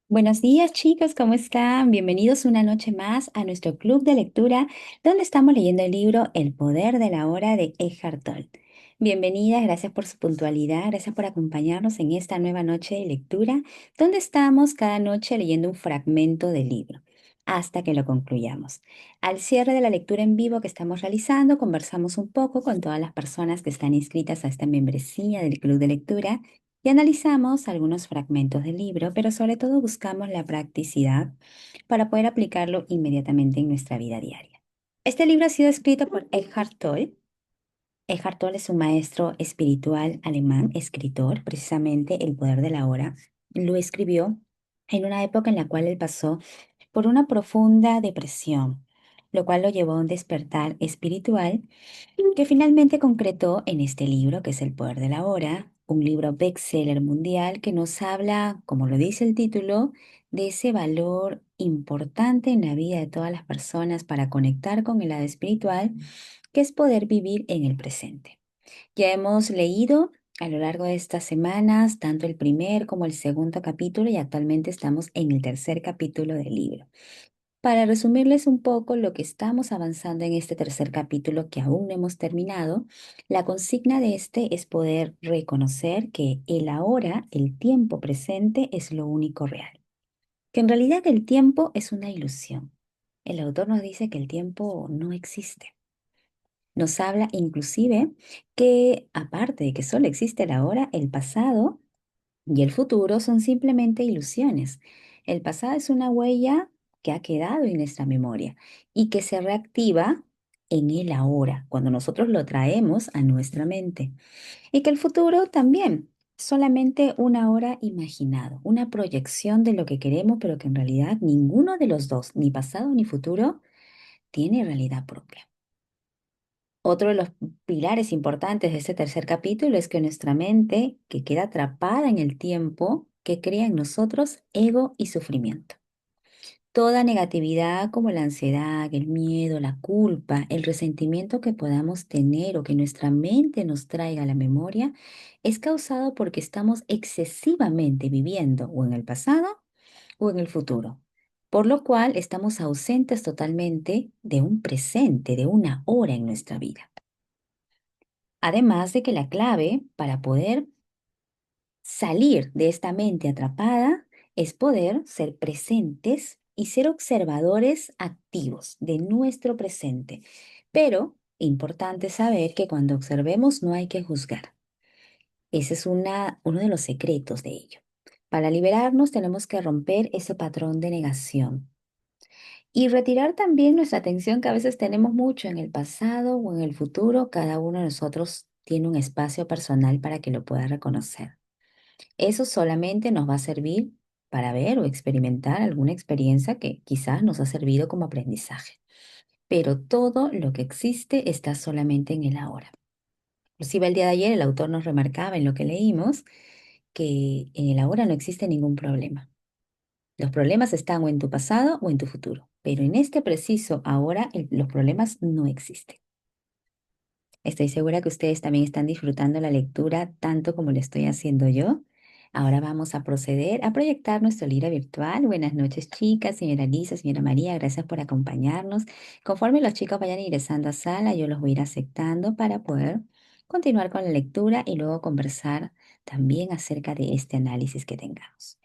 Buenos días, chicos, ¿cómo están? Bienvenidos una noche más a nuestro club de lectura, donde estamos leyendo el libro El poder de la hora de Eckhart Tolle. Bienvenidas, gracias por su puntualidad, gracias por acompañarnos en esta nueva noche de lectura, donde estamos cada noche leyendo un fragmento del libro hasta que lo concluyamos. Al cierre de la lectura en vivo que estamos realizando, conversamos un poco con todas las personas que están inscritas a esta membresía del club de lectura y analizamos algunos fragmentos del libro, pero sobre todo buscamos la practicidad para poder aplicarlo inmediatamente en nuestra vida diaria. Este libro ha sido escrito por Eckhart Tolle. Eckhart Tolle es un maestro espiritual alemán, escritor, precisamente El poder de la hora. Lo escribió en una época en la cual él pasó por una profunda depresión, lo cual lo llevó a un despertar espiritual que finalmente concretó en este libro, que es El poder de la hora, un libro bestseller mundial que nos habla, como lo dice el título, de ese valor importante en la vida de todas las personas para conectar con el lado espiritual, que es poder vivir en el presente. Ya hemos leído a lo largo de estas semanas tanto el primer como el segundo capítulo y actualmente estamos en el tercer capítulo del libro. Para resumirles un poco lo que estamos avanzando en este tercer capítulo que aún no hemos terminado, la consigna de este es poder reconocer que el ahora, el tiempo presente, es lo único real, que en realidad el tiempo es una ilusión. El autor nos dice que el tiempo no existe. Nos habla inclusive que aparte de que solo existe el ahora, el pasado y el futuro son simplemente ilusiones. El pasado es una huella que ha quedado en nuestra memoria y que se reactiva en el ahora, cuando nosotros lo traemos a nuestra mente. Y que el futuro también, solamente una hora imaginado, una proyección de lo que queremos, pero que en realidad ninguno de los dos, ni pasado ni futuro, tiene realidad propia. Otro de los pilares importantes de este tercer capítulo es que nuestra mente, que queda atrapada en el tiempo, que crea en nosotros ego y sufrimiento. Toda negatividad como la ansiedad, el miedo, la culpa, el resentimiento que podamos tener o que nuestra mente nos traiga a la memoria es causado porque estamos excesivamente viviendo o en el pasado o en el futuro, por lo cual estamos ausentes totalmente de un presente, de una hora en nuestra vida. Además de que la clave para poder salir de esta mente atrapada es poder ser presentes y ser observadores activos de nuestro presente. Pero importante saber que cuando observemos no hay que juzgar. Ese es uno de los secretos de ello. Para liberarnos tenemos que romper ese patrón de negación y retirar también nuestra atención que a veces tenemos mucho en el pasado o en el futuro. Cada uno de nosotros tiene un espacio personal para que lo pueda reconocer. Eso solamente nos va a servir para ver o experimentar alguna experiencia que quizás nos ha servido como aprendizaje. Pero todo lo que existe está solamente en el ahora. Inclusive el día de ayer el autor nos remarcaba en lo que leímos que en el ahora no existe ningún problema. Los problemas están o en tu pasado o en tu futuro, pero en este preciso ahora los problemas no existen. Estoy segura que ustedes también están disfrutando la lectura tanto como lo estoy haciendo yo. Ahora vamos a proceder a proyectar nuestro libro virtual. Buenas noches, chicas, señora Lisa, señora María, gracias por acompañarnos. Conforme los chicos vayan ingresando a sala, yo los voy a ir aceptando para poder continuar con la lectura y luego conversar también acerca de este análisis que tengamos.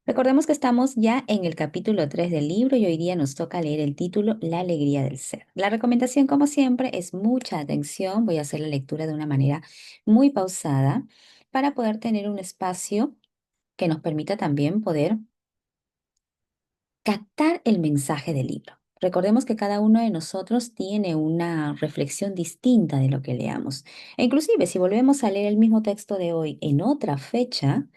Recordemos que estamos ya en el capítulo 3 del libro y hoy día nos toca leer el título La alegría del ser. La recomendación, como siempre, es mucha atención. Voy a hacer la lectura de una manera muy pausada para poder tener un espacio que nos permita también poder captar el mensaje del libro. Recordemos que cada uno de nosotros tiene una reflexión distinta de lo que leamos. E inclusive, si volvemos a leer el mismo texto de hoy en otra fecha,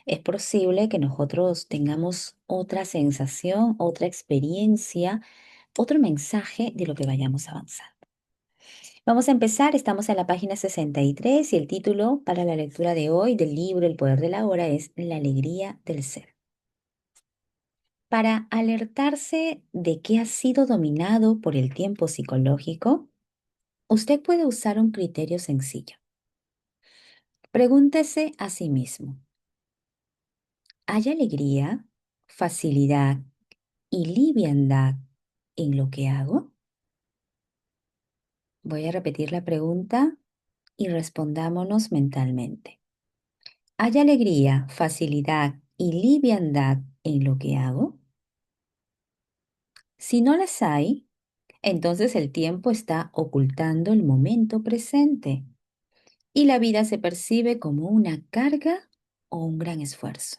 es posible que nosotros tengamos otra sensación, otra experiencia, otro mensaje de lo que vayamos a avanzar. Vamos a empezar, estamos en la página 63 y el título para la lectura de hoy del libro El poder de la hora es La alegría del ser. Para alertarse de que ha sido dominado por el tiempo psicológico, usted puede usar un criterio sencillo. Pregúntese a sí mismo, ¿hay alegría? facilidad y liviandad en lo que hago? Voy a repetir la pregunta y respondámonos mentalmente. ¿Hay alegría, facilidad y liviandad en lo que hago? Si no las hay, entonces el tiempo está ocultando el momento presente y la vida se percibe como una carga o un gran esfuerzo.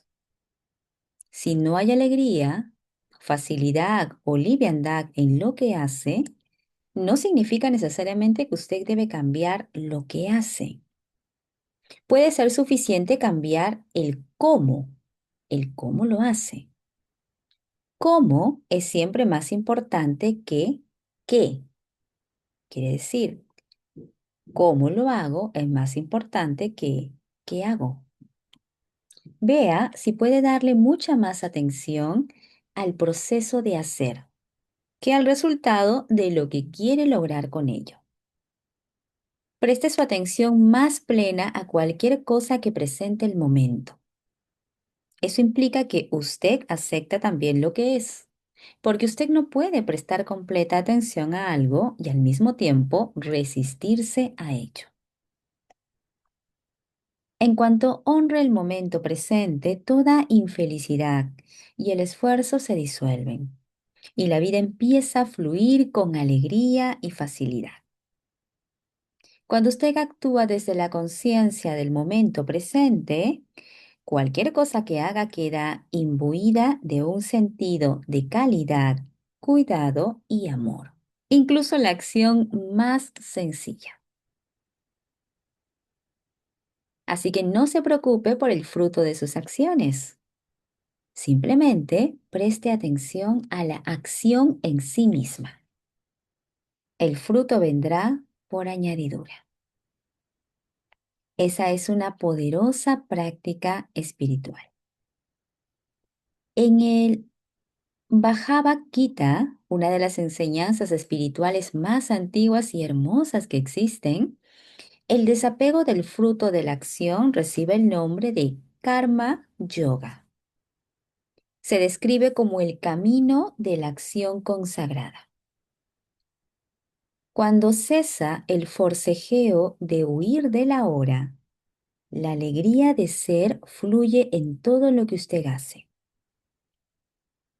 Si no hay alegría, facilidad o liviandad en lo que hace, no significa necesariamente que usted debe cambiar lo que hace. Puede ser suficiente cambiar el cómo lo hace. Cómo es siempre más importante que qué. Quiere decir, cómo lo hago es más importante que qué hago. Vea si puede darle mucha más atención al proceso de hacer que al resultado de lo que quiere lograr con ello. Preste su atención más plena a cualquier cosa que presente el momento. Eso implica que usted acepta también lo que es, porque usted no puede prestar completa atención a algo y al mismo tiempo resistirse a ello. En cuanto honre el momento presente, toda infelicidad y el esfuerzo se disuelven y la vida empieza a fluir con alegría y facilidad. Cuando usted actúa desde la conciencia del momento presente, cualquier cosa que haga queda imbuida de un sentido de calidad, cuidado y amor. Incluso la acción más sencilla. Así que no se preocupe por el fruto de sus acciones. Simplemente preste atención a la acción en sí misma. El fruto vendrá por añadidura. Esa es una poderosa práctica espiritual. En el Bhagavad Gita, una de las enseñanzas espirituales más antiguas y hermosas que existen, el desapego del fruto de la acción recibe el nombre de Karma Yoga. Se describe como el camino de la acción consagrada. Cuando cesa el forcejeo de huir de la hora, la alegría de ser fluye en todo lo que usted hace.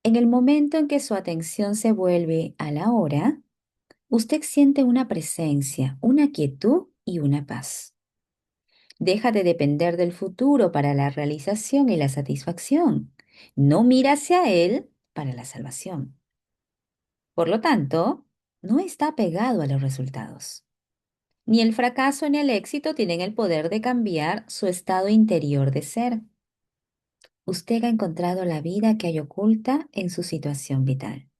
En el momento en que su atención se vuelve a la hora, usted siente una presencia, una quietud y una paz. Deja de depender del futuro para la realización y la satisfacción. No mira hacia él para la salvación. Por lo tanto, no está apegado a los resultados. Ni el fracaso ni el éxito tienen el poder de cambiar su estado interior de ser. Usted ha encontrado la vida que hay oculta en su situación vital.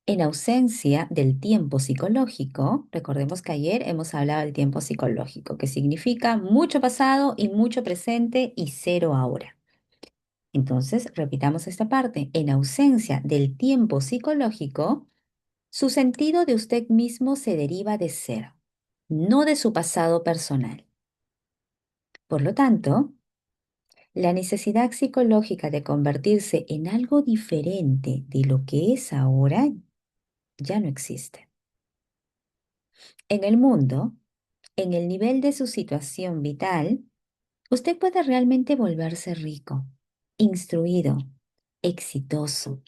En ausencia del tiempo psicológico, recordemos que ayer hemos hablado del tiempo psicológico, que significa mucho pasado y mucho presente y cero ahora. Entonces, repitamos esta parte. En ausencia del tiempo psicológico, su sentido de usted mismo se deriva de ser, no de su pasado personal. Por lo tanto, la necesidad psicológica de convertirse en algo diferente de lo que es ahora ya no existe. En el mundo, en el nivel de su situación vital, usted puede realmente volverse rico, instruido, exitoso,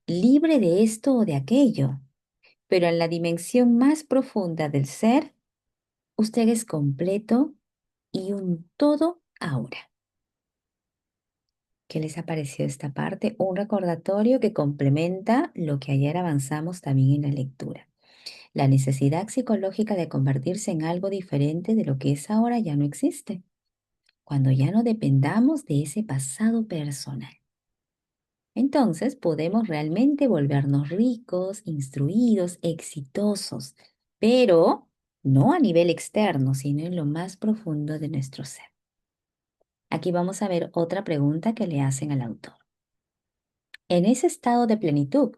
libre de esto o de aquello, pero en la dimensión más profunda del ser, usted es completo y un todo ahora. ¿Qué les ha parecido esta parte? Un recordatorio que complementa lo que ayer avanzamos también en la lectura. La necesidad psicológica de convertirse en algo diferente de lo que es ahora ya no existe, cuando ya no dependamos de ese pasado personal. Entonces podemos realmente volvernos ricos, instruidos, exitosos, pero no a nivel externo, sino en lo más profundo de nuestro ser. Aquí vamos a ver otra pregunta que le hacen al autor. En ese estado de plenitud,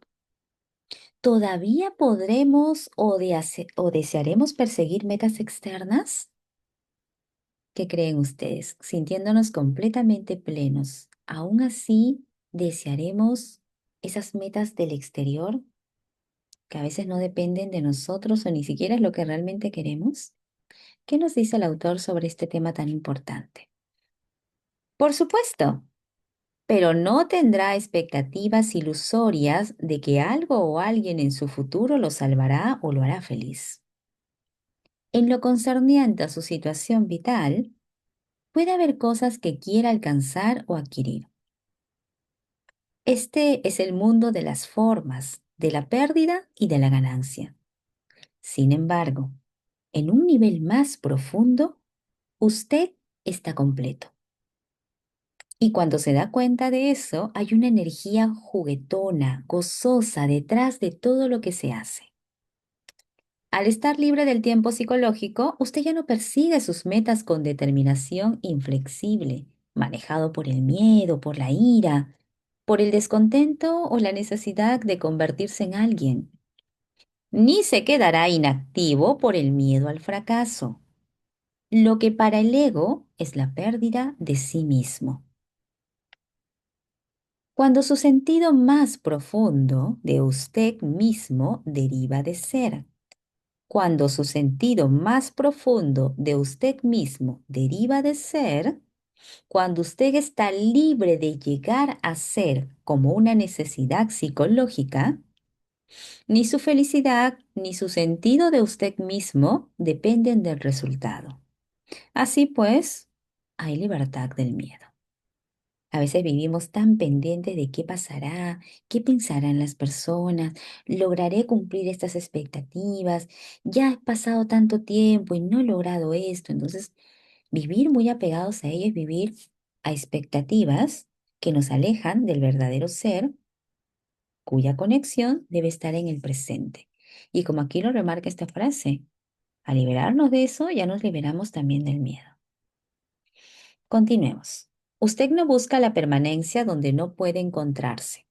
¿todavía podremos o desearemos perseguir metas externas? ¿Qué creen ustedes? Sintiéndonos completamente plenos, ¿aún así Desearemos esas metas del exterior que a veces no dependen de nosotros o ni siquiera es lo que realmente queremos. ¿Qué nos dice el autor sobre este tema tan importante? Por supuesto, pero no tendrá expectativas ilusorias de que algo o alguien en su futuro lo salvará o lo hará feliz. En lo concerniente a su situación vital, puede haber cosas que quiera alcanzar o adquirir. Este es el mundo de las formas, de la pérdida y de la ganancia. Sin embargo, en un nivel más profundo, usted está completo. Y cuando se da cuenta de eso, hay una energía juguetona, gozosa detrás de todo lo que se hace. Al estar libre del tiempo psicológico, usted ya no persigue sus metas con determinación inflexible, manejado por el miedo, por la ira, por el descontento o la necesidad de convertirse en alguien. Ni se quedará inactivo por el miedo al fracaso, lo que para el ego es la pérdida de sí mismo. Cuando su sentido más profundo de usted mismo deriva de ser. Cuando su sentido más profundo de usted mismo deriva de ser, cuando usted está libre de llegar a ser como una necesidad psicológica, ni su felicidad ni su sentido de usted mismo dependen del resultado. Así pues, hay libertad del miedo. A veces vivimos tan pendientes de qué pasará, qué pensarán las personas, lograré cumplir estas expectativas, ya he pasado tanto tiempo y no he logrado esto. Entonces, vivir muy apegados a ello es vivir a expectativas que nos alejan del verdadero ser, cuya conexión debe estar en el presente. Y como aquí lo remarca esta frase, al liberarnos de eso, ya nos liberamos también del miedo. Continuemos. Usted no busca la permanencia donde no puede encontrarse.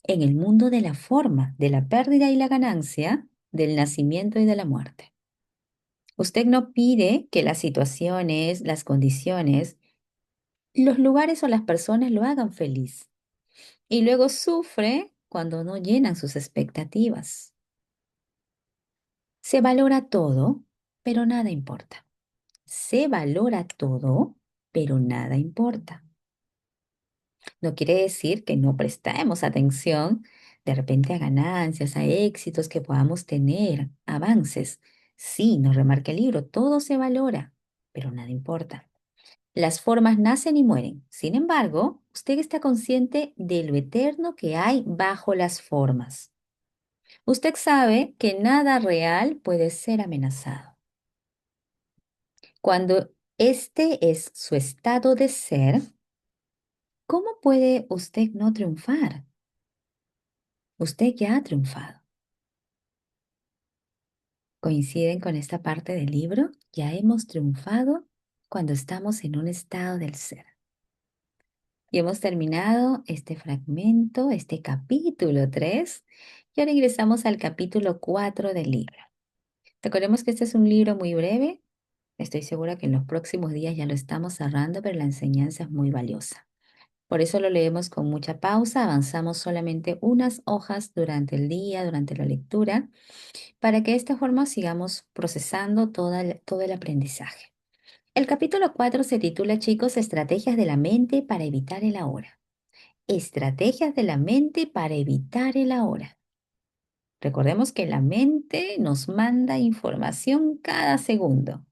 En el mundo de la forma, de la pérdida y la ganancia, del nacimiento y de la muerte. Usted no pide que las situaciones, las condiciones, los lugares o las personas lo hagan feliz y luego sufre cuando no llenan sus expectativas. Se valora todo, pero nada importa. Se valora todo, pero nada importa. No quiere decir que no prestemos atención de repente a ganancias, a éxitos que podamos tener, avances. Sí, nos remarca el libro, todo se valora, pero nada importa. Las formas nacen y mueren. Sin embargo, usted está consciente de lo eterno que hay bajo las formas. Usted sabe que nada real puede ser amenazado. Cuando este es su estado de ser, ¿cómo puede usted no triunfar? Usted ya ha triunfado. ¿Coinciden con esta parte del libro? Ya hemos triunfado cuando estamos en un estado del ser. Y hemos terminado este fragmento, este capítulo 3, y ahora ingresamos al capítulo 4 del libro. Recordemos que este es un libro muy breve. Estoy segura que en los próximos días ya lo estamos cerrando, pero la enseñanza es muy valiosa. Por eso lo leemos con mucha pausa, avanzamos solamente unas hojas durante el día, durante la lectura, para que de esta forma sigamos procesando todo el aprendizaje. El capítulo 4 se titula, chicos, Estrategias de la mente para evitar el ahora. Estrategias de la mente para evitar el ahora. Recordemos que la mente nos manda información cada segundo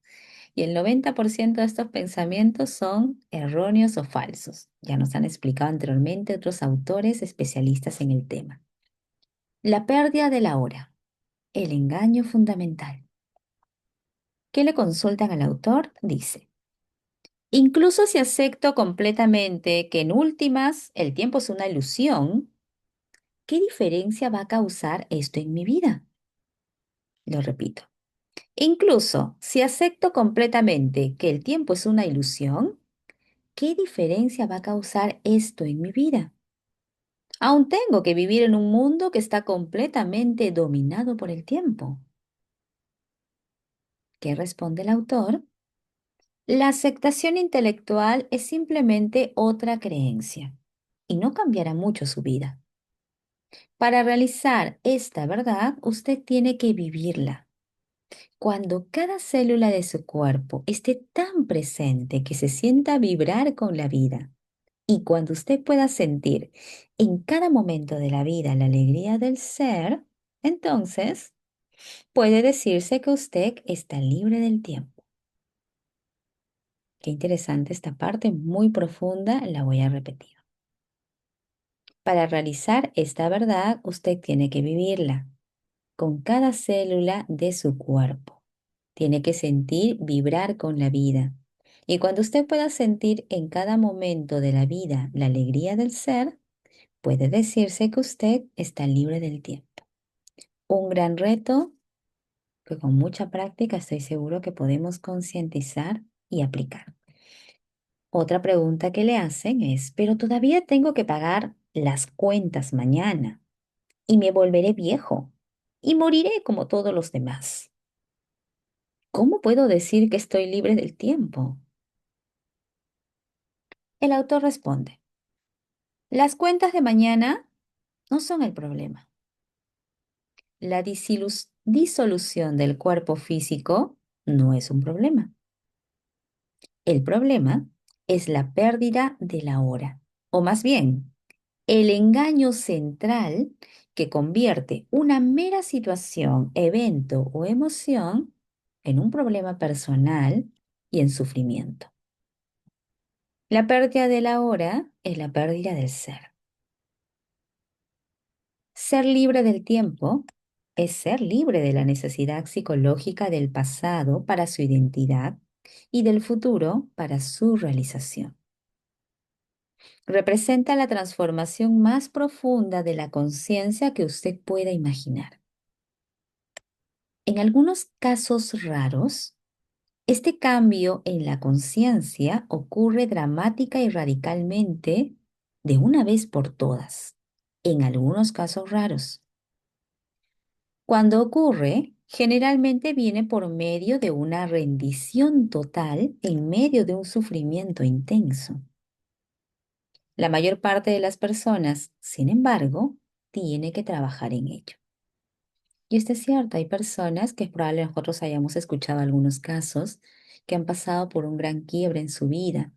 y el 90% de estos pensamientos son erróneos o falsos. Ya nos han explicado anteriormente otros autores especialistas en el tema. La pérdida de la hora. El engaño fundamental. ¿Qué le consultan al autor? Dice, incluso si acepto completamente que en últimas el tiempo es una ilusión, ¿qué diferencia va a causar esto en mi vida? Lo repito. Incluso si acepto completamente que el tiempo es una ilusión, ¿qué diferencia va a causar esto en mi vida? Aún tengo que vivir en un mundo que está completamente dominado por el tiempo. ¿Qué responde el autor? La aceptación intelectual es simplemente otra creencia. y no cambiará mucho su vida. Para realizar esta verdad, usted tiene que vivirla. Cuando cada célula de su cuerpo esté tan presente que se sienta vibrar con la vida, y cuando usted pueda sentir en cada momento de la vida la alegría del ser, entonces puede decirse que usted está libre del tiempo. Qué interesante esta parte, muy profunda, la voy a repetir. Para realizar esta verdad, usted tiene que vivirla con cada célula de su cuerpo. Tiene que sentir vibrar con la vida. Y cuando usted pueda sentir en cada momento de la vida la alegría del ser, puede decirse que usted está libre del tiempo. Un gran reto que con mucha práctica estoy seguro que podemos concientizar y aplicar. Otra pregunta que le hacen es, pero todavía tengo que pagar las cuentas mañana y me volveré viejo y moriré como todos los demás. ¿Cómo puedo decir que estoy libre del tiempo? El autor responde, las cuentas de mañana no son el problema. La disolución del cuerpo físico no es un problema. El problema es la pérdida de la hora, o más bien, el engaño central que convierte una mera situación, evento o emoción en un problema personal y en sufrimiento. La pérdida de la hora es la pérdida del ser. Ser libre del tiempo es ser libre de la necesidad psicológica del pasado para su identidad y del futuro para su realización. Representa la transformación más profunda de la conciencia que usted pueda imaginar. En algunos casos raros, este cambio en la conciencia ocurre dramática y radicalmente de una vez por todas, en algunos casos raros. Cuando ocurre, generalmente viene por medio de una rendición total en medio de un sufrimiento intenso. La mayor parte de las personas, sin embargo, tiene que trabajar en ello. Y esto es cierto, hay personas que probablemente nosotros hayamos escuchado algunos casos que han pasado por un gran quiebre en su vida,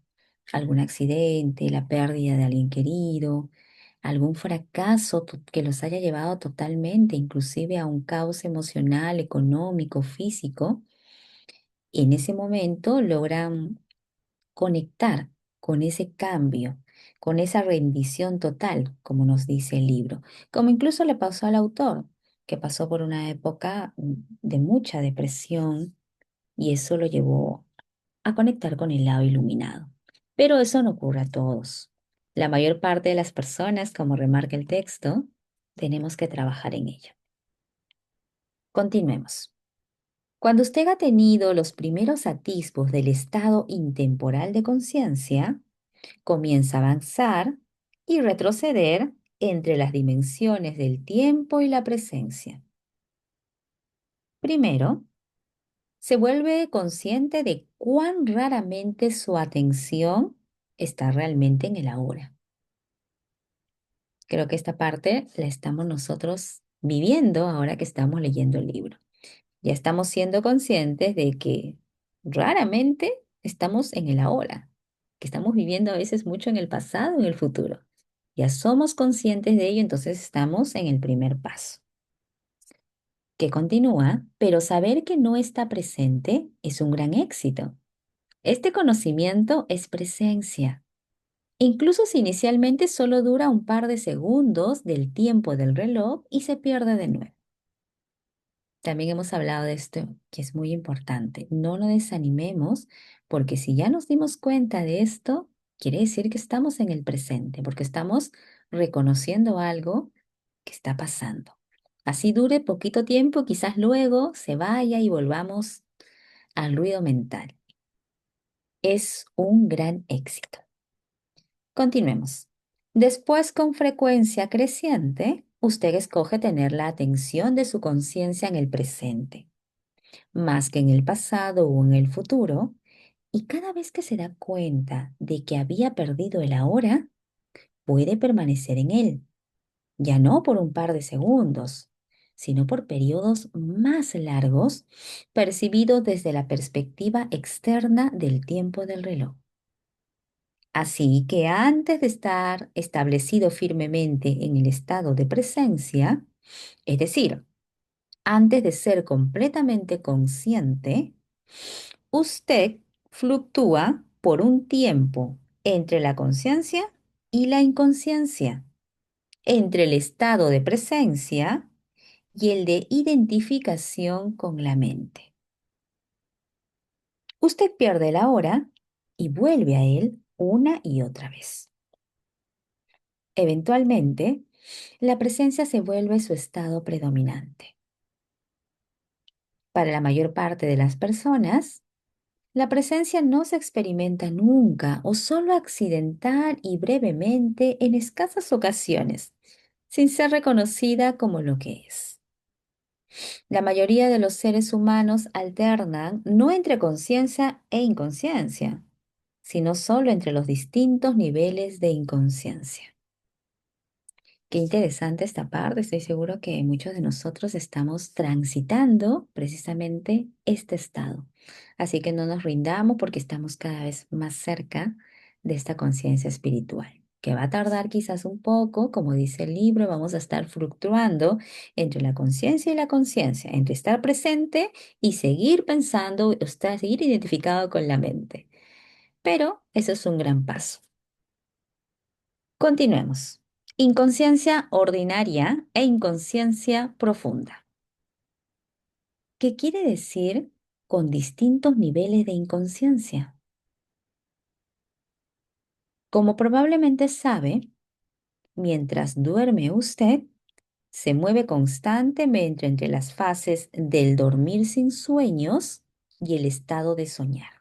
algún accidente, la pérdida de alguien querido, algún fracaso que los haya llevado totalmente, inclusive a un caos emocional, económico, físico. Y en ese momento logran conectar con ese cambio, con esa rendición total, como nos dice el libro, como incluso le pasó al autor, que pasó por una época de mucha depresión y eso lo llevó a conectar con el lado iluminado. Pero eso no ocurre a todos. La mayor parte de las personas, como remarca el texto, tenemos que trabajar en ello. Continuemos. Cuando usted ha tenido los primeros atisbos del estado intemporal de conciencia, comienza a avanzar y retroceder entre las dimensiones del tiempo y la presencia. Primero, se vuelve consciente de cuán raramente su atención está realmente en el ahora. Creo que esta parte la estamos nosotros viviendo ahora que estamos leyendo el libro. Ya estamos siendo conscientes de que raramente estamos en el ahora, que estamos viviendo a veces mucho en el pasado, en el futuro. Ya somos conscientes de ello, entonces estamos en el primer paso, que continúa, pero saber que no está presente es un gran éxito. Este conocimiento es presencia. Incluso si inicialmente solo dura un par de segundos del tiempo del reloj y se pierde de nuevo. También hemos hablado de esto, que es muy importante. No nos desanimemos, porque si ya nos dimos cuenta de esto, quiere decir que estamos en el presente, porque estamos reconociendo algo que está pasando. Así dure poquito tiempo, quizás luego se vaya y volvamos al ruido mental. Es un gran éxito. Continuemos. Después, con frecuencia creciente, usted escoge tener la atención de su conciencia en el presente más que en el pasado o en el futuro, y cada vez que se da cuenta de que había perdido el ahora, puede permanecer en él, ya no por un par de segundos, sino por periodos más largos, percibidos desde la perspectiva externa del tiempo del reloj. Así que antes de estar establecido firmemente en el estado de presencia, es decir, antes de ser completamente consciente, usted fluctúa por un tiempo entre la conciencia y la inconsciencia, entre el estado de presencia y el de identificación con la mente. Usted pierde la hora y vuelve a él una y otra vez. Eventualmente, la presencia se vuelve su estado predominante. Para la mayor parte de las personas, la presencia no se experimenta nunca o solo accidental y brevemente en escasas ocasiones, sin ser reconocida como lo que es. La mayoría de los seres humanos alternan no entre conciencia e inconsciencia, sino solo entre los distintos niveles de inconsciencia. Qué interesante esta parte. Estoy seguro que muchos de nosotros estamos transitando precisamente este estado. Así que no nos rindamos porque estamos cada vez más cerca de esta conciencia espiritual, que va a tardar quizás un poco, como dice el libro, vamos a estar fluctuando entre la conciencia y la conciencia, entre estar presente y seguir pensando, seguir identificado con la mente. Pero eso es un gran paso. Continuemos. Inconsciencia ordinaria e inconsciencia profunda. ¿Qué quiere decir con distintos niveles de inconsciencia? Como probablemente sabe, mientras duerme usted, se mueve constantemente entre las fases del dormir sin sueños y el estado de soñar.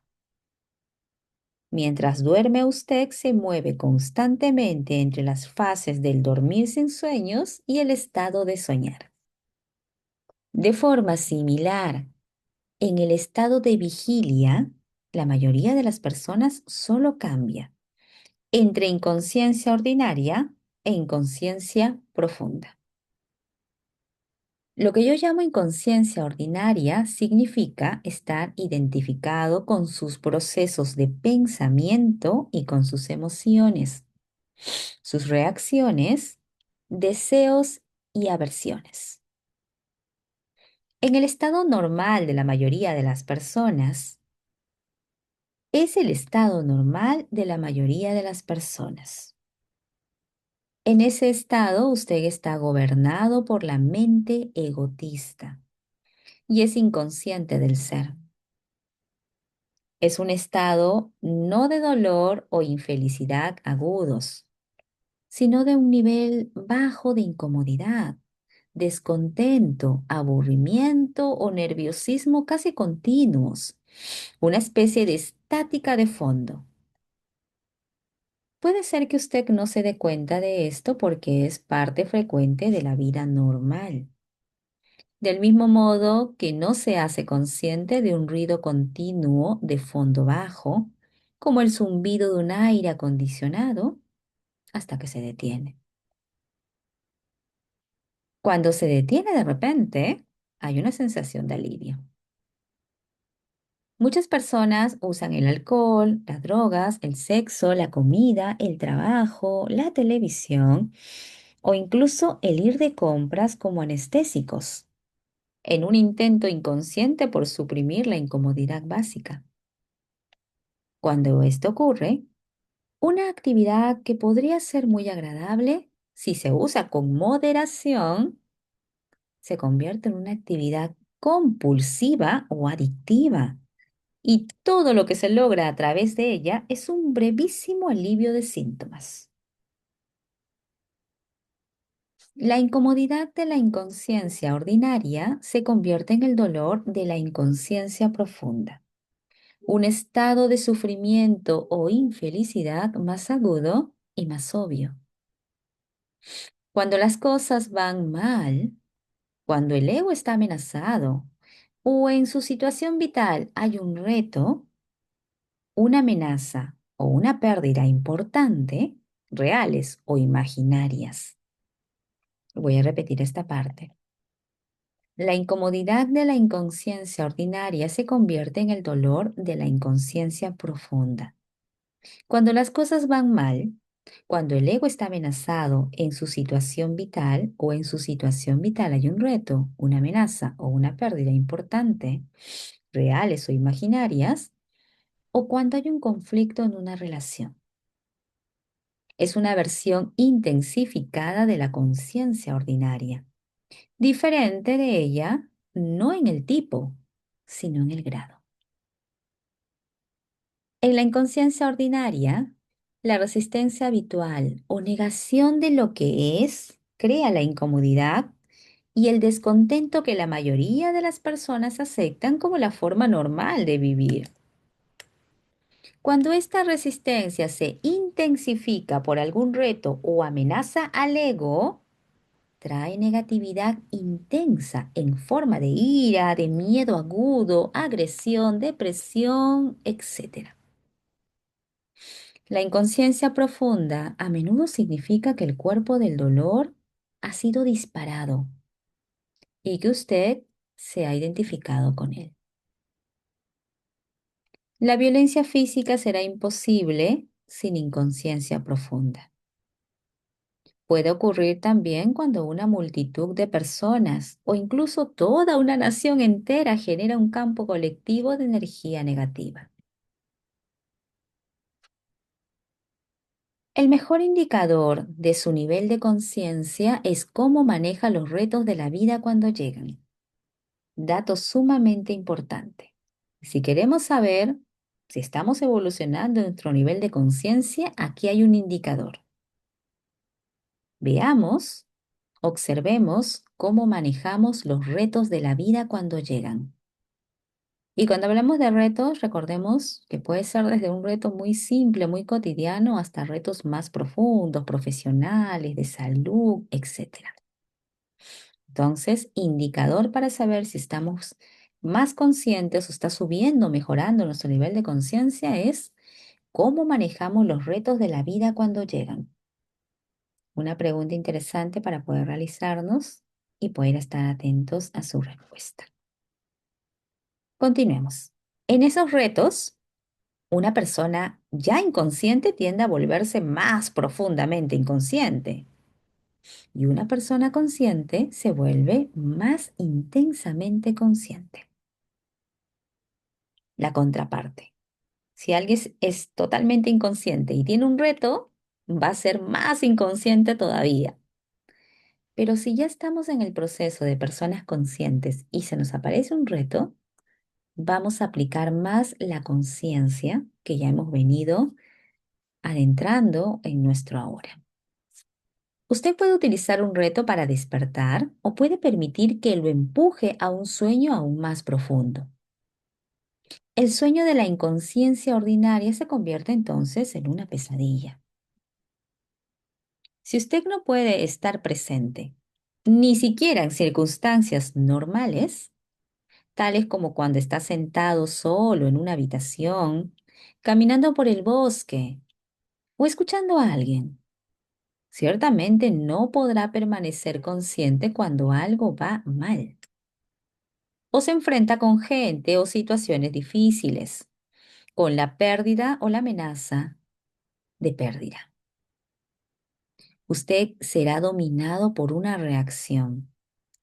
Mientras duerme usted, se mueve constantemente entre las fases del dormir sin sueños y el estado de soñar. De forma similar, en el estado de vigilia, la mayoría de las personas solo cambia entre inconsciencia ordinaria e inconsciencia profunda. Lo que yo llamo inconsciencia ordinaria significa estar identificado con sus procesos de pensamiento y con sus emociones, sus reacciones, deseos y aversiones. En el estado normal de la mayoría de las personas, es el estado normal de la mayoría de las personas. En ese estado usted está gobernado por la mente egotista y es inconsciente del ser. Es un estado no de dolor o infelicidad agudos, sino de un nivel bajo de incomodidad, descontento, aburrimiento o nerviosismo casi continuos, una especie de estática de fondo. Puede ser que usted no se dé cuenta de esto porque es parte frecuente de la vida normal. Del mismo modo que no se hace consciente de un ruido continuo de fondo bajo, como el zumbido de un aire acondicionado, hasta que se detiene. Cuando se detiene de repente, hay una sensación de alivio. Muchas personas usan el alcohol, las drogas, el sexo, la comida, el trabajo, la televisión o incluso el ir de compras como anestésicos, en un intento inconsciente por suprimir la incomodidad básica. Cuando esto ocurre, una actividad que podría ser muy agradable si se usa con moderación, se convierte en una actividad compulsiva o adictiva. Y todo lo que se logra a través de ella es un brevísimo alivio de síntomas. La incomodidad de la inconsciencia ordinaria se convierte en el dolor de la inconsciencia profunda, un estado de sufrimiento o infelicidad más agudo y más obvio. Cuando las cosas van mal, cuando el ego está amenazado o en su situación vital hay un reto, una amenaza o una pérdida importante, reales o imaginarias. Voy a repetir esta parte. La incomodidad de la inconsciencia ordinaria se convierte en el dolor de la inconsciencia profunda. Cuando las cosas van mal, cuando el ego está amenazado en su situación vital o en su situación vital hay un reto, una amenaza o una pérdida importante, reales o imaginarias, o cuando hay un conflicto en una relación. Es una versión intensificada de la conciencia ordinaria, diferente de ella no en el tipo, sino en el grado. En la inconsciencia ordinaria, la resistencia habitual o negación de lo que es crea la incomodidad y el descontento que la mayoría de las personas aceptan como la forma normal de vivir. Cuando esta resistencia se intensifica por algún reto o amenaza al ego, trae negatividad intensa en forma de ira, de miedo agudo, agresión, depresión, etc. La inconsciencia profunda a menudo significa que el cuerpo del dolor ha sido disparado y que usted se ha identificado con él. La violencia física será imposible sin inconsciencia profunda. Puede ocurrir también cuando una multitud de personas o incluso toda una nación entera genera un campo colectivo de energía negativa. El mejor indicador de su nivel de conciencia es cómo maneja los retos de la vida cuando llegan. Dato sumamente importante. Si queremos saber si estamos evolucionando en nuestro nivel de conciencia, aquí hay un indicador. Veamos, observemos cómo manejamos los retos de la vida cuando llegan. Y cuando hablamos de retos, recordemos que puede ser desde un reto muy simple, muy cotidiano, hasta retos más profundos, profesionales, de salud, etc. Entonces, indicador para saber si estamos más conscientes o está subiendo, mejorando nuestro nivel de conciencia es cómo manejamos los retos de la vida cuando llegan. Una pregunta interesante para poder realizarnos y poder estar atentos a su respuesta. Continuemos. En esos retos, una persona ya inconsciente tiende a volverse más profundamente inconsciente y una persona consciente se vuelve más intensamente consciente. La contraparte. Si alguien es totalmente inconsciente y tiene un reto, va a ser más inconsciente todavía. Pero si ya estamos en el proceso de personas conscientes y se nos aparece un reto, vamos a aplicar más la conciencia que ya hemos venido adentrando en nuestro ahora. Usted puede utilizar un reto para despertar o puede permitir que lo empuje a un sueño aún más profundo. El sueño de la inconsciencia ordinaria se convierte entonces en una pesadilla. Si usted no puede estar presente, ni siquiera en circunstancias normales, tales como cuando está sentado solo en una habitación, caminando por el bosque o escuchando a alguien, ciertamente no podrá permanecer consciente cuando algo va mal o se enfrenta con gente o situaciones difíciles, con la pérdida o la amenaza de pérdida. Usted será dominado por una reacción,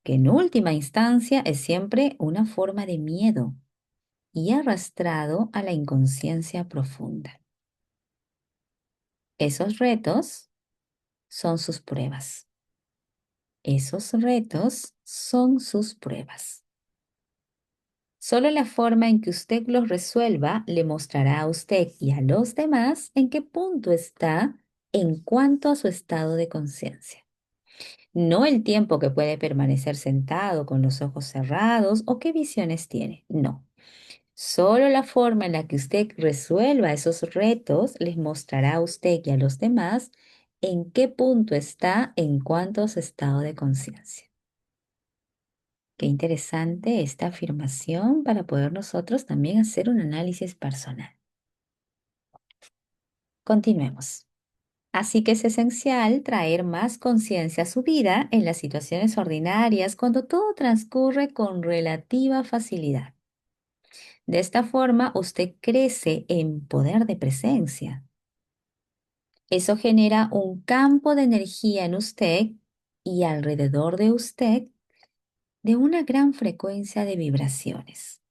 que en última instancia es siempre una forma de miedo y arrastrado a la inconsciencia profunda. Esos retos son sus pruebas. Esos retos son sus pruebas. Solo la forma en que usted los resuelva le mostrará a usted y a los demás en qué punto está en cuanto a su estado de conciencia. No el tiempo que puede permanecer sentado con los ojos cerrados o qué visiones tiene. No. Solo la forma en la que usted resuelva esos retos les mostrará a usted y a los demás en qué punto está en cuanto a su estado de conciencia. Qué interesante esta afirmación para poder nosotros también hacer un análisis personal. Continuemos. Así que es esencial traer más conciencia a su vida en las situaciones ordinarias cuando todo transcurre con relativa facilidad. De esta forma, usted crece en poder de presencia. Eso genera un campo de energía en usted y alrededor de usted de una gran frecuencia de vibraciones.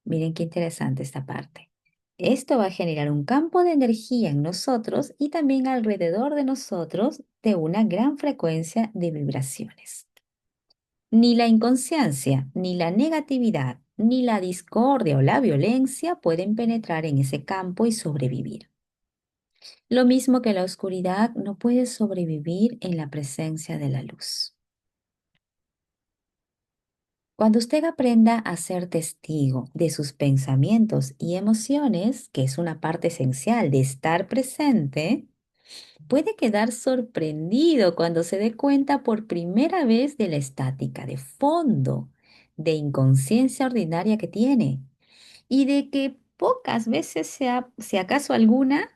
Miren qué interesante esta parte. Esto va a generar un campo de energía en nosotros y también alrededor de nosotros de una gran frecuencia de vibraciones. Ni la inconsciencia, ni la negatividad, ni la discordia o la violencia pueden penetrar en ese campo y sobrevivir. Lo mismo que la oscuridad no puede sobrevivir en la presencia de la luz. Cuando usted aprenda a ser testigo de sus pensamientos y emociones, que es una parte esencial de estar presente, puede quedar sorprendido cuando se dé cuenta por primera vez de la estática de fondo, de inconsciencia ordinaria que tiene y de que pocas veces, sea, si acaso alguna,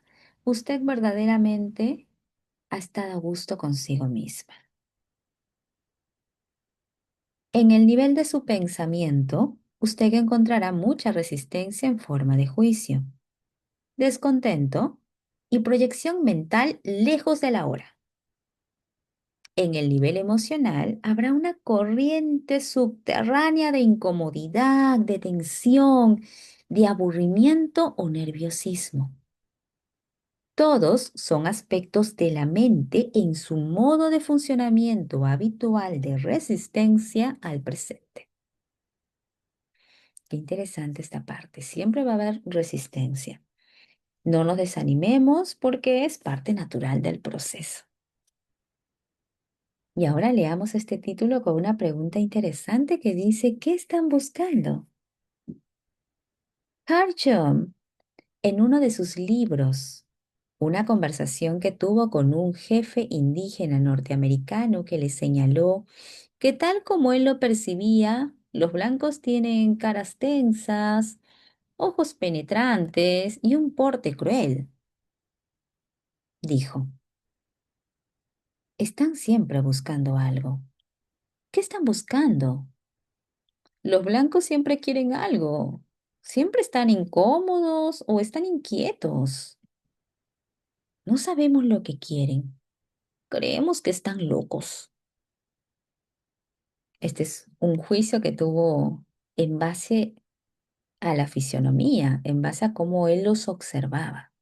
usted verdaderamente ha estado a gusto consigo misma. En el nivel de su pensamiento, usted encontrará mucha resistencia en forma de juicio, descontento y proyección mental lejos de la hora. En el nivel emocional habrá una corriente subterránea de incomodidad, de tensión, de aburrimiento o nerviosismo. Todos son aspectos de la mente en su modo de funcionamiento habitual de resistencia al presente. Qué interesante esta parte. Siempre va a haber resistencia. No nos desanimemos porque es parte natural del proceso. Y ahora leamos este título con una pregunta interesante que dice, ¿qué están buscando? Carl Jung, en uno de sus libros, una conversación que tuvo con un jefe indígena norteamericano que le señaló que tal como él lo percibía, los blancos tienen caras tensas, ojos penetrantes y un porte cruel. Dijo, están siempre buscando algo. ¿Qué están buscando? Los blancos siempre quieren algo. Siempre están incómodos o están inquietos. No sabemos lo que quieren. Creemos que están locos. Este es un juicio que tuvo en base a la fisionomía, en base a cómo él los observaba.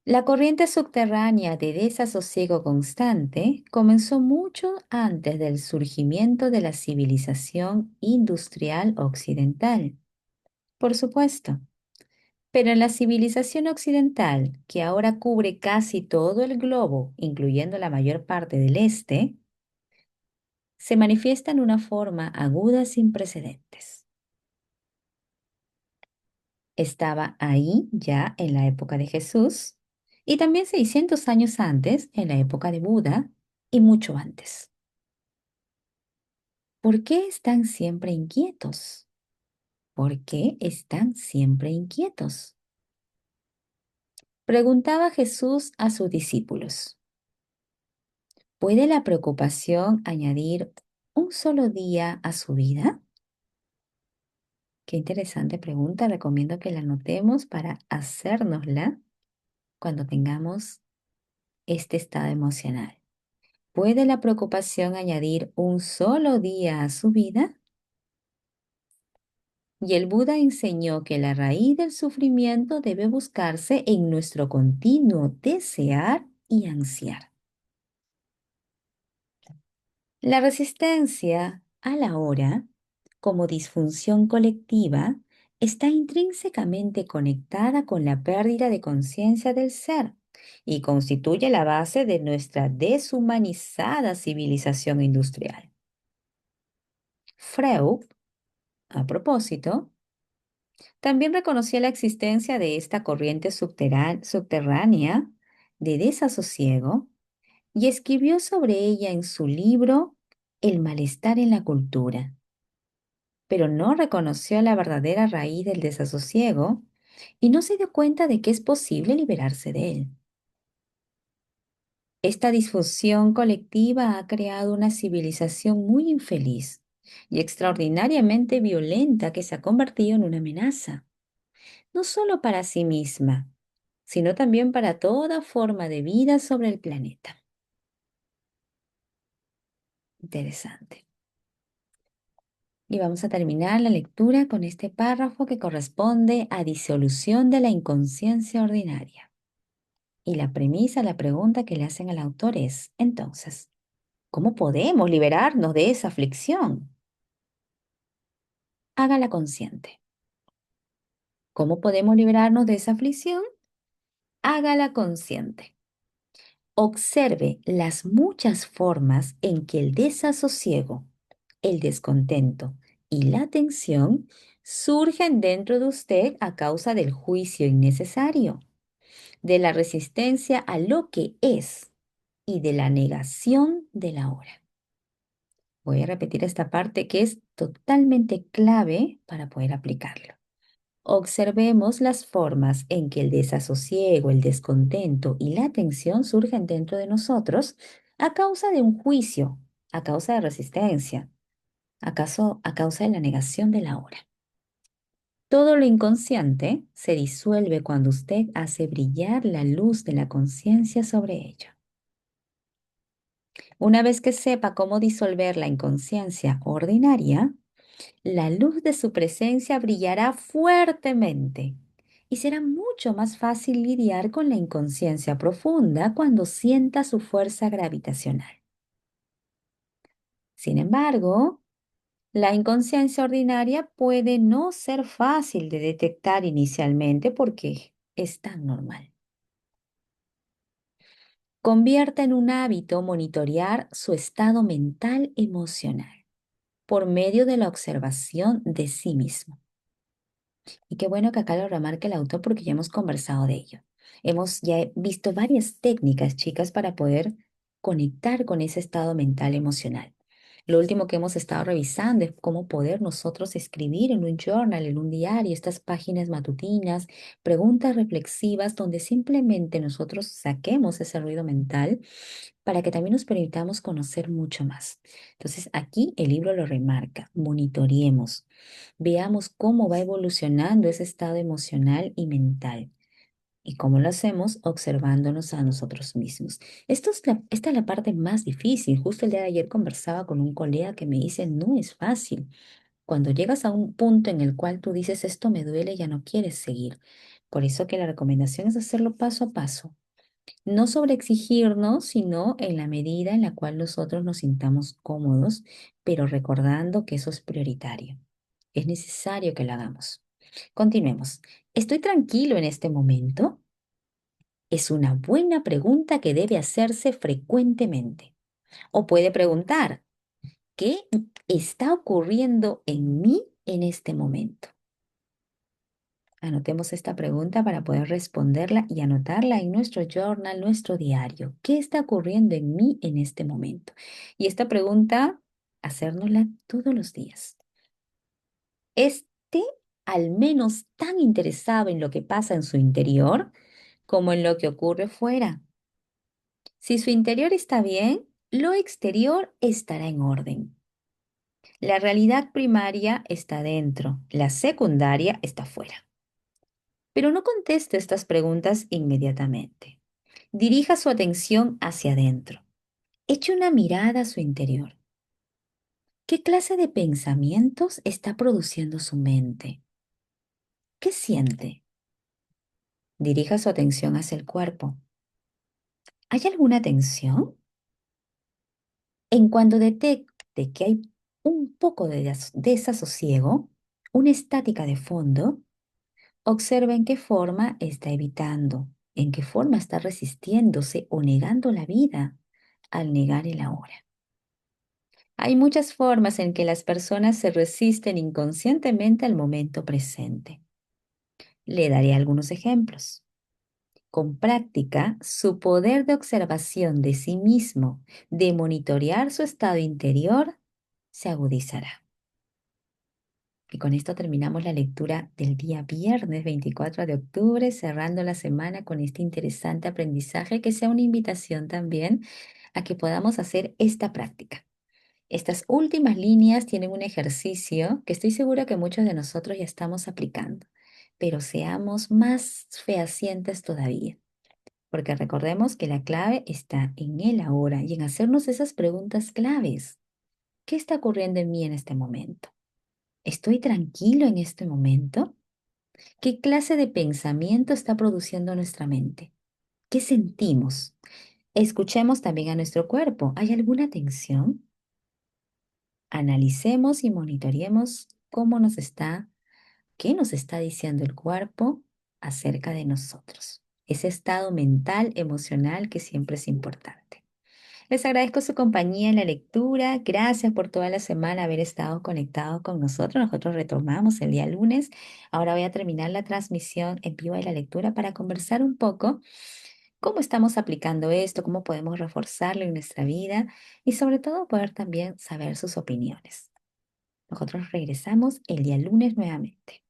La corriente subterránea de desasosiego constante comenzó mucho antes del surgimiento de la civilización industrial occidental, por supuesto. Pero en la civilización occidental, que ahora cubre casi todo el globo, incluyendo la mayor parte del este, se manifiesta en una forma aguda sin precedentes. Estaba ahí ya en la época de Jesús y también 600 años antes, en la época de Buda y mucho antes. ¿Por qué están siempre inquietos? ¿Por qué están siempre inquietos? Preguntaba Jesús a sus discípulos. ¿Puede la preocupación añadir un solo día a su vida? Qué interesante pregunta. Recomiendo que la anotemos para hacérnosla cuando tengamos este estado emocional. ¿Puede la preocupación añadir un solo día a su vida? Y el Buda enseñó que la raíz del sufrimiento debe buscarse en nuestro continuo desear y ansiar. La resistencia a la hora, como disfunción colectiva, está intrínsecamente conectada con la pérdida de conciencia del ser y constituye la base de nuestra deshumanizada civilización industrial. Freud, a propósito, también reconocía la existencia de esta corriente subterránea de desasosiego y escribió sobre ella en su libro El malestar en la cultura, pero no reconoció la verdadera raíz del desasosiego y no se dio cuenta de que es posible liberarse de él. Esta disfunción colectiva ha creado una civilización muy infeliz y extraordinariamente violenta que se ha convertido en una amenaza, no solo para sí misma, sino también para toda forma de vida sobre el planeta. Interesante. Y vamos a terminar la lectura con este párrafo que corresponde a disolución de la inconsciencia ordinaria. Y la premisa, la pregunta que le hacen al autor es, entonces, ¿cómo podemos liberarnos de esa aflicción? Hágala consciente. ¿Cómo podemos liberarnos de esa aflicción? Hágala consciente. Observe las muchas formas en que el desasosiego, el descontento y la tensión surgen dentro de usted a causa del juicio innecesario, de la resistencia a lo que es y de la negación de la hora. Voy a repetir esta parte que es totalmente clave para poder aplicarlo. Observemos las formas en que el desasosiego, el descontento y la tensión surgen dentro de nosotros a causa de un juicio, a causa de resistencia, a causa de la negación de la hora. Todo lo inconsciente se disuelve cuando usted hace brillar la luz de la conciencia sobre ello. Una vez que sepa cómo disolver la inconsciencia ordinaria, la luz de su presencia brillará fuertemente y será mucho más fácil lidiar con la inconsciencia profunda cuando sienta su fuerza gravitacional. Sin embargo, la inconsciencia ordinaria puede no ser fácil de detectar inicialmente porque es tan normal. Convierta en un hábito monitorear su estado mental emocional por medio de la observación de sí mismo. Y qué bueno que acá lo remarque el autor porque ya hemos conversado de ello. Hemos ya visto varias técnicas, chicas, para poder conectar con ese estado mental emocional. Lo último que hemos estado revisando es cómo poder nosotros escribir en un journal, en un diario, estas páginas matutinas, preguntas reflexivas donde simplemente nosotros saquemos ese ruido mental para que también nos permitamos conocer mucho más. Entonces, aquí el libro lo remarca, monitoreemos, veamos cómo va evolucionando ese estado emocional y mental. ¿Y cómo lo hacemos? Observándonos a nosotros mismos. Esta es la parte más difícil. Justo el día de ayer conversaba con un colega que me dice, no es fácil. Cuando llegas a un punto en el cual tú dices, esto me duele, ya no quieres seguir. Por eso que la recomendación es hacerlo paso a paso. No sobreexigirnos, sino en la medida en la cual nosotros nos sintamos cómodos, pero recordando que eso es prioritario. Es necesario que lo hagamos. Continuemos. ¿Estoy tranquilo en este momento? Es una buena pregunta que debe hacerse frecuentemente. O puede preguntar, ¿qué está ocurriendo en mí en este momento? Anotemos esta pregunta para poder responderla y anotarla en nuestro journal, nuestro diario. ¿Qué está ocurriendo en mí en este momento? Y esta pregunta, hacérnosla todos los días. ¿Esté al menos tan interesado en lo que pasa en su interior como en lo que ocurre fuera? Si su interior está bien, lo exterior estará en orden. La realidad primaria está dentro, la secundaria está fuera. Pero no conteste estas preguntas inmediatamente. Dirija su atención hacia adentro. Eche una mirada a su interior. ¿Qué clase de pensamientos está produciendo su mente? ¿Qué siente? Dirija su atención hacia el cuerpo. ¿Hay alguna tensión? En cuanto detecte que hay un poco de desasosiego, una estática de fondo, observe en qué forma está evitando, en qué forma está resistiéndose o negando la vida al negar el ahora. Hay muchas formas en que las personas se resisten inconscientemente al momento presente. Le daré algunos ejemplos. Con práctica, su poder de observación de sí mismo, de monitorear su estado interior, se agudizará. Y con esto terminamos la lectura del día viernes 24 de octubre, cerrando la semana con este interesante aprendizaje que sea una invitación también a que podamos hacer esta práctica. Estas últimas líneas tienen un ejercicio que estoy segura que muchos de nosotros ya estamos aplicando, pero seamos más fehacientes todavía, porque recordemos que la clave está en el ahora y en hacernos esas preguntas claves. ¿Qué está ocurriendo en mí en este momento? ¿Estoy tranquilo en este momento? ¿Qué clase de pensamiento está produciendo nuestra mente? ¿Qué sentimos? Escuchemos también a nuestro cuerpo. ¿Hay alguna tensión? Analicemos y monitoreemos qué nos está diciendo el cuerpo acerca de nosotros. Ese estado mental, emocional que siempre es importante. Les agradezco su compañía en la lectura. Gracias por toda la semana haber estado conectados con nosotros. Nosotros retomamos el día lunes. Ahora voy a terminar la transmisión en vivo de la lectura para conversar un poco cómo estamos aplicando esto, cómo podemos reforzarlo en nuestra vida y sobre todo poder también saber sus opiniones. Nosotros regresamos el día lunes nuevamente.